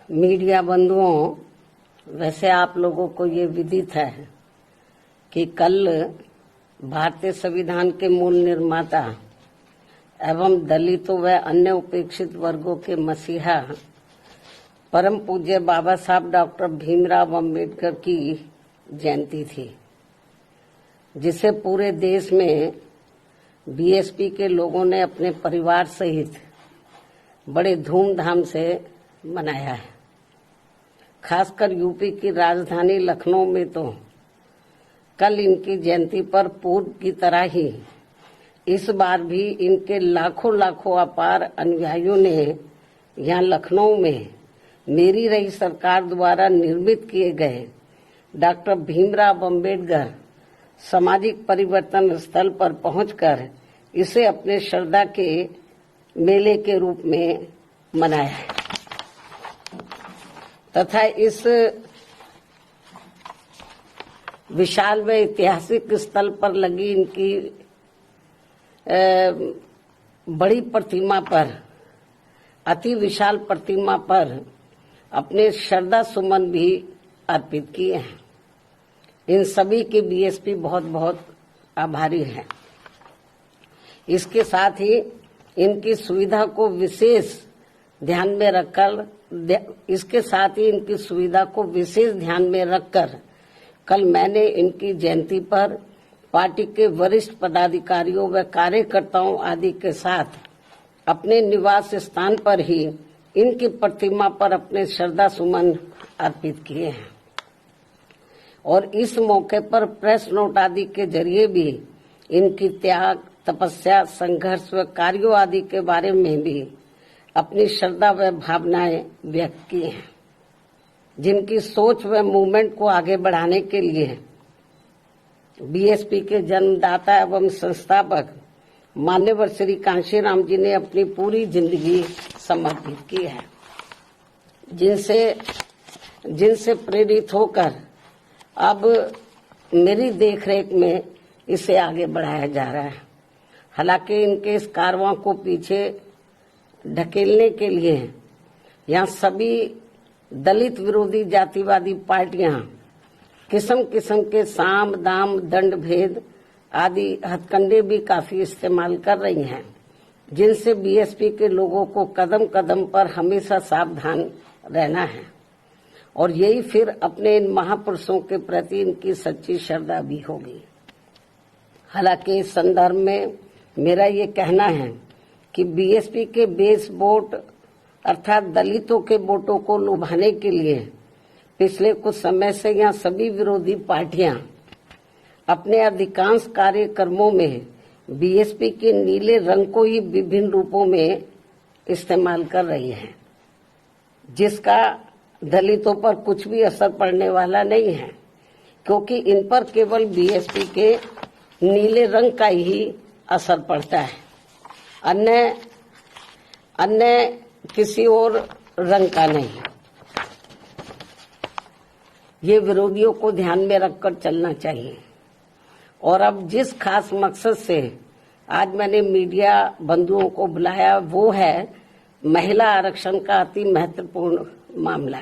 Media बंधुओं, वैसे आप लोगों को ये विदित है कि कल भारतीय संविधान के मूल निर्माता एवं दलितों व अन्य उपेक्षित वर्गों के मसीहा परम पूज्य बाबा साहब डॉक्टर भीमराव अंबेडकर की जयंती थी, जिसे पूरे देश में बीएसपी के लोगों ने अपने परिवार सहित बड़े धूमधाम से मनाया है। खासकर यूपी की राजधानी लखनऊ में तो कल इनकी जयंती पर पूर्व की तरह ही इस बार भी इनके लाखों लाखों अपार अनुयायियों ने यहाँ लखनऊ में मेरी रही सरकार द्वारा निर्मित किए गए डॉक्टर भीमराव अंबेडकर सामाजिक परिवर्तन स्थल पर पहुंचकर इसे अपने श्रद्धा के मेले के रूप में मनाया है तथा इस विशाल व ऐतिहासिक स्थल पर लगी इनकी बड़ी प्रतिमा पर, अति विशाल प्रतिमा पर अपने श्रद्धा सुमन भी अर्पित किए हैं। इन सभी के बीएसपी बहुत बहुत आभारी है। इसके साथ ही इनकी सुविधा को विशेष ध्यान में रखकर कल मैंने इनकी जयंती पर पार्टी के वरिष्ठ पदाधिकारियों व कार्यकर्ताओं आदि के साथ अपने निवास स्थान पर ही इनकी प्रतिमा पर अपने श्रद्धा सुमन अर्पित किए हैं और इस मौके पर प्रेस नोट आदि के जरिए भी इनकी त्याग, तपस्या, संघर्ष व कार्यों आदि के बारे में भी अपनी श्रद्धा व भावनाएं व्यक्त की हैं, जिनकी सोच व मूवमेंट को आगे बढ़ाने के लिए बीएसपी के जन्मदाता एवं संस्थापक मान्यवर श्री कांशीराम जी ने अपनी पूरी जिंदगी समर्पित की है, जिनसे प्रेरित होकर अब मेरी देखरेख में इसे आगे बढ़ाया जा रहा है। हालांकि इनके इस कारवां को पीछे ढकेलने के लिए यहाँ सभी दलित विरोधी जातिवादी पार्टियां किस्म किस्म के साम दाम दंड भेद आदि हथकंडे भी काफी इस्तेमाल कर रही हैं, जिनसे बीएसपी के लोगों को कदम कदम पर हमेशा सावधान रहना है और यही फिर अपने इन महापुरुषों के प्रति इनकी सच्ची श्रद्धा भी होगी। हालांकि इस संदर्भ में मेरा ये कहना है कि बीएसपी के बेस वोट अर्थात दलितों के वोटों को लुभाने के लिए पिछले कुछ समय से यहाँ सभी विरोधी पार्टियां अपने अधिकांश कार्यक्रमों में बीएसपी के नीले रंग को ही विभिन्न रूपों में इस्तेमाल कर रही हैं, जिसका दलितों पर कुछ भी असर पड़ने वाला नहीं है, क्योंकि इन पर केवल बीएसपी के नीले रंग का ही असर पड़ता है, अन्य किसी और रंग का नहीं। ये विरोधियों को ध्यान में रखकर चलना चाहिए। और अब जिस खास मकसद से आज मैंने मीडिया बंधुओं को बुलाया वो है महिला आरक्षण का अति महत्वपूर्ण मामला,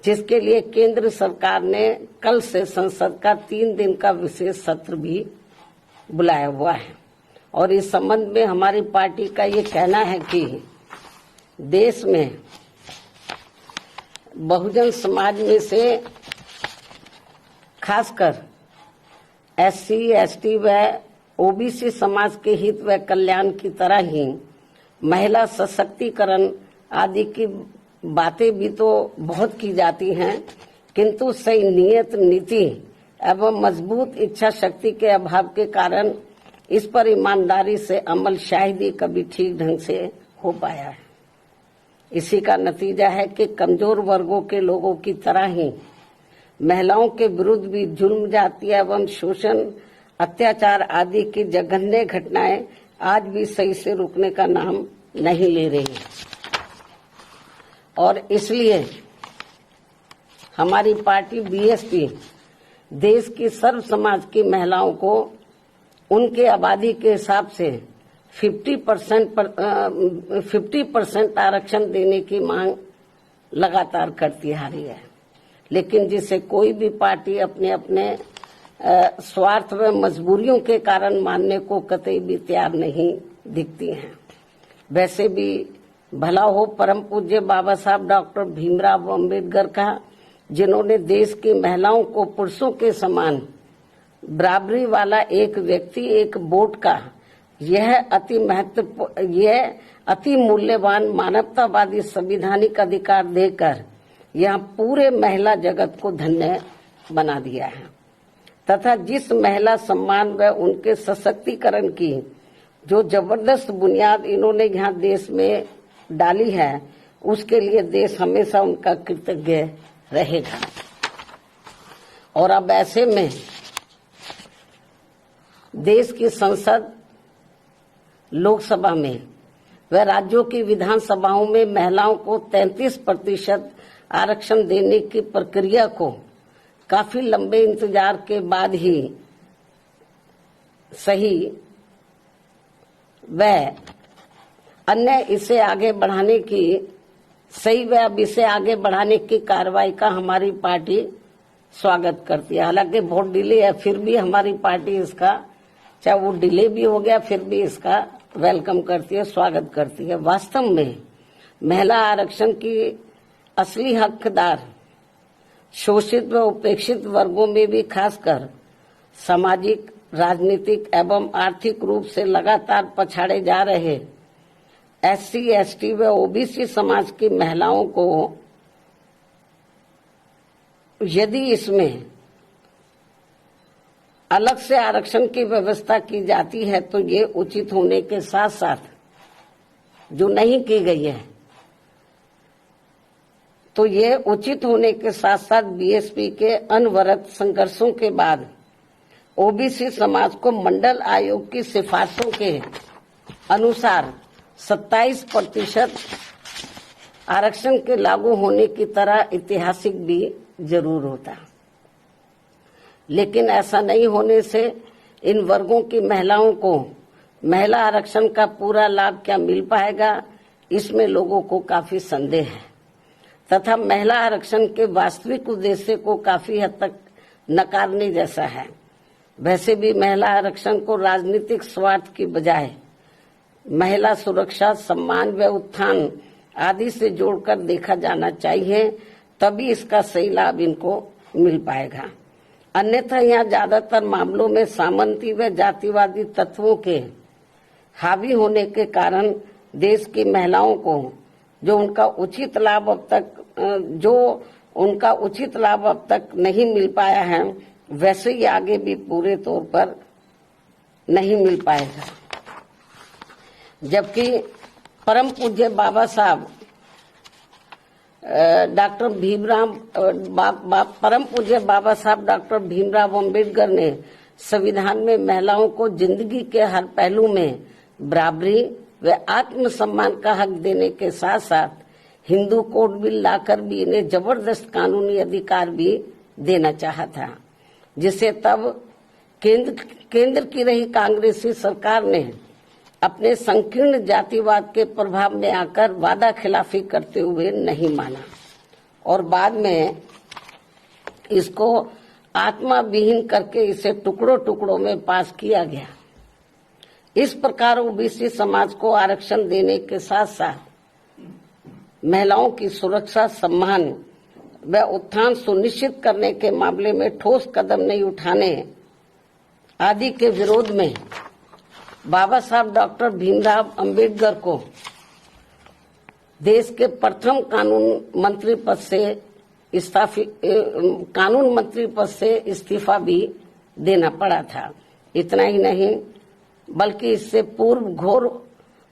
जिसके लिए केंद्र सरकार ने कल से संसद का 3 दिन का विशेष सत्र भी बुलाया हुआ है। और इस संबंध में हमारी पार्टी का ये कहना है कि देश में बहुजन समाज में से खासकर एससी, एसटी व ओबीसी समाज के हित व कल्याण की तरह ही महिला सशक्तिकरण आदि की बातें भी तो बहुत की जाती हैं, किंतु सही नियत, नीति एवं मजबूत इच्छा शक्ति के अभाव के कारण इस पर ईमानदारी से अमल शायद ही कभी ठीक ढंग से हो पाया है। इसी का नतीजा है कि कमजोर वर्गों के लोगों की तरह ही महिलाओं के विरुद्ध भी जुल्म, जाति एवं शोषण, अत्याचार आदि की जघन्य घटनाएं आज भी सही से रुकने का नाम नहीं ले रही है। और इसलिए हमारी पार्टी बीएसपी देश की सर्व समाज की महिलाओं को उनके आबादी के हिसाब से 50% आरक्षण देने की मांग लगातार करती आ रही है, लेकिन जिसे कोई भी पार्टी अपने अपने स्वार्थ व मजबूरियों के कारण मानने को कतई भी तैयार नहीं दिखती हैं। वैसे भी भला हो परम पूज्य बाबा साहब डॉक्टर भीमराव अम्बेडकर का, जिन्होंने देश की महिलाओं को पुरुषों के समान बराबरी वाला एक व्यक्ति एक वोट का यह अति मूल्यवान मानवतावादी संवैधानिक अधिकार देकर यह पूरे महिला जगत को धन्य बना दिया है तथा जिस महिला सम्मान व उनके सशक्तिकरण की जो जबरदस्त बुनियाद इन्होंने यहाँ देश में डाली है, उसके लिए देश हमेशा उनका कृतज्ञ रहेगा। और अब ऐसे में देश की संसद, लोकसभा में व राज्यों की विधानसभाओं में महिलाओं को 33% आरक्षण देने की प्रक्रिया को काफी लंबे इंतजार के बाद ही सही व अन्य इसे आगे बढ़ाने की अब इसे आगे बढ़ाने की कार्रवाई का हमारी पार्टी स्वागत करती है। हालांकि बहुत डिले है, फिर भी हमारी पार्टी इसका, चाहे वो डिले भी हो गया, फिर भी इसका वेलकम करती है, स्वागत करती है। वास्तव में महिला आरक्षण की असली हकदार शोषित व उपेक्षित वर्गों में भी खासकर सामाजिक, राजनीतिक एवं आर्थिक रूप से लगातार पछाड़े जा रहे SC, ST व OBC समाज की महिलाओं को यदि इसमें अलग से आरक्षण की व्यवस्था की जाती है तो ये उचित होने के साथ साथ जो नहीं की गई है तो ये उचित होने के साथ साथ BSP के अनवरत संघर्षों के बाद OBC समाज को मंडल आयोग की सिफारिशों के अनुसार 27% आरक्षण के लागू होने की तरह ऐतिहासिक भी जरूर होता, लेकिन ऐसा नहीं होने से इन वर्गों की महिलाओं को महिला आरक्षण का पूरा लाभ क्या मिल पाएगा, इसमें लोगों को काफी संदेह है तथा महिला आरक्षण के वास्तविक उद्देश्य को काफी हद तक नकारने जैसा है। वैसे भी महिला आरक्षण को राजनीतिक स्वार्थ की बजाय महिला सुरक्षा, सम्मान व उत्थान आदि से जोड़कर देखा जाना चाहिए, तभी इसका सही लाभ इनको मिल पाएगा। अन्यथा यहाँ ज्यादातर मामलों में सामंती व जातिवादी तत्वों के हावी होने के कारण देश की महिलाओं को जो उनका उचित लाभ अब तक नहीं मिल पाया है, वैसे ही आगे भी पूरे तौर पर नहीं मिल पाएगा। जबकि परम पूज्य बाबा साहब डॉक्टर भीमराव अम्बेडकर ने संविधान में महिलाओं को जिंदगी के हर पहलू में बराबरी व आत्मसम्मान का हक देने के साथ साथ हिंदू कोड बिल लाकर भी इन्हें जबरदस्त कानूनी अधिकार भी देना चाहा था, जिसे तब केंद्र की रही कांग्रेसी सरकार ने अपने संकीर्ण जातिवाद के प्रभाव में आकर वादा खिलाफी करते हुए नहीं माना और बाद में इसको आत्मा विहीन करके इसे टुकड़ों टुकड़ों में पास किया गया। इस प्रकार OBC समाज को आरक्षण देने के साथ साथ महिलाओं की सुरक्षा, सम्मान व उत्थान सुनिश्चित करने के मामले में ठोस कदम नहीं उठाने आदि के विरोध में बाबा साहब डॉक्टर भीमराव अम्बेडकर को देश के प्रथम कानून मंत्री पद से इस्तीफा भी देना पड़ा था। इतना ही नहीं बल्कि इससे पूर्व घोर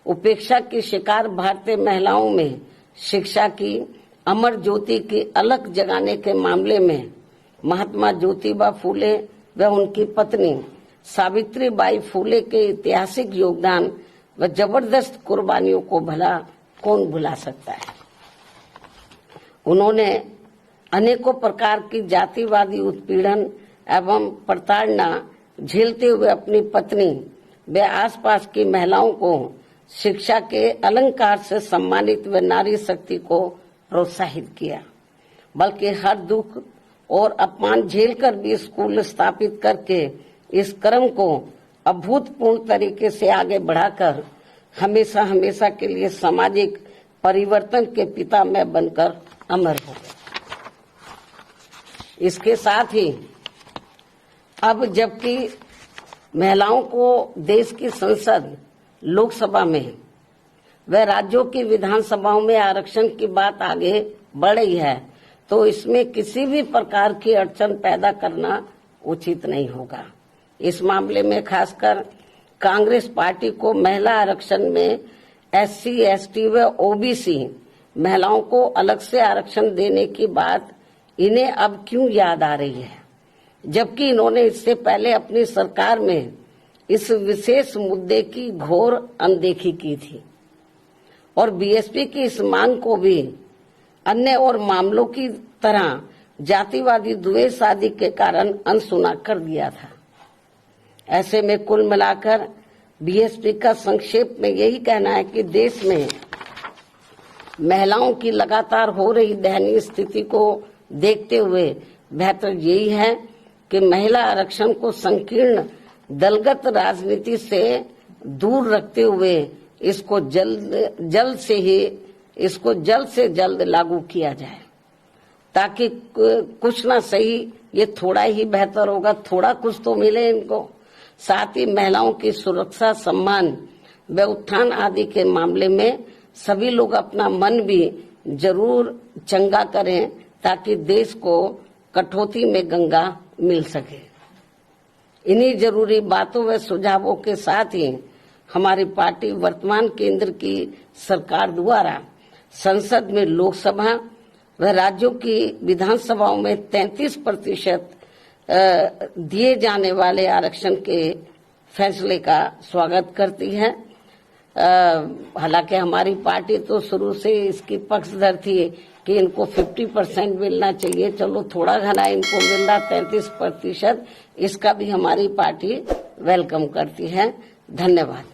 उपेक्षा की शिकार भारतीय महिलाओं में शिक्षा की अमर ज्योति की अलख जगाने के मामले में महात्मा ज्योतिबा फूले व उनकी पत्नी सावित्रीबाई फूले के ऐतिहासिक योगदान व जबरदस्त कुर्बानियों को भला कौन भुला सकता है। उन्होंने अनेकों प्रकार की जातिवादी उत्पीड़न एवं प्रताड़ना झेलते हुए अपनी पत्नी वे आसपास की महिलाओं को शिक्षा के अलंकार से सम्मानित व नारी शक्ति को प्रोत्साहित किया, बल्कि हर दुख और अपमान झेलकर भी स्कूल स्थापित करके इस क्रम को अभूतपूर्व तरीके से आगे बढ़ाकर हमेशा हमेशा के लिए सामाजिक परिवर्तन के पिता मैं बनकर अमर हो गए। इसके साथ ही अब जबकि महिलाओं को देश की संसद, लोकसभा में व राज्यों की विधानसभाओं में आरक्षण की बात आगे बढ़ रही है, तो इसमें किसी भी प्रकार की अड़चन पैदा करना उचित नहीं होगा। इस मामले में खासकर कांग्रेस पार्टी को महिला आरक्षण में SC, ST व OBC महिलाओं को अलग से आरक्षण देने की बात इन्हें अब क्यों याद आ रही है, जबकि इन्होंने इससे पहले अपनी सरकार में इस विशेष मुद्दे की घोर अनदेखी की थी और BSP की इस मांग को भी अन्य और मामलों की तरह जातिवादी द्वेष आदि के कारण अनसुना कर दिया था। ऐसे में कुल मिलाकर BSP का संक्षेप में यही कहना है कि देश में महिलाओं की लगातार हो रही दयनीय स्थिति को देखते हुए बेहतर यही है कि महिला आरक्षण को संकीर्ण दलगत राजनीति से दूर रखते हुए इसको जल्द से जल्द लागू किया जाए, ताकि कुछ ना सही ये थोड़ा ही बेहतर होगा, थोड़ा कुछ तो मिले इनको। साथ ही महिलाओं की सुरक्षा, सम्मान व उत्थान आदि के मामले में सभी लोग अपना मन भी जरूर चंगा करें, ताकि देश को कटौती में गंगा मिल सके। इन्हीं जरूरी बातों व सुझावों के साथ ही हमारी पार्टी वर्तमान केंद्र की सरकार द्वारा संसद में, लोकसभा व राज्यों की विधानसभाओं में 33% दिए जाने वाले आरक्षण के फैसले का स्वागत करती है। हालांकि हमारी पार्टी तो शुरू से इसकी पक्षधर थी कि इनको 50% मिलना चाहिए, चलो थोड़ा घना इनको मिल रहा 33%, इसका भी हमारी पार्टी वेलकम करती है। धन्यवाद।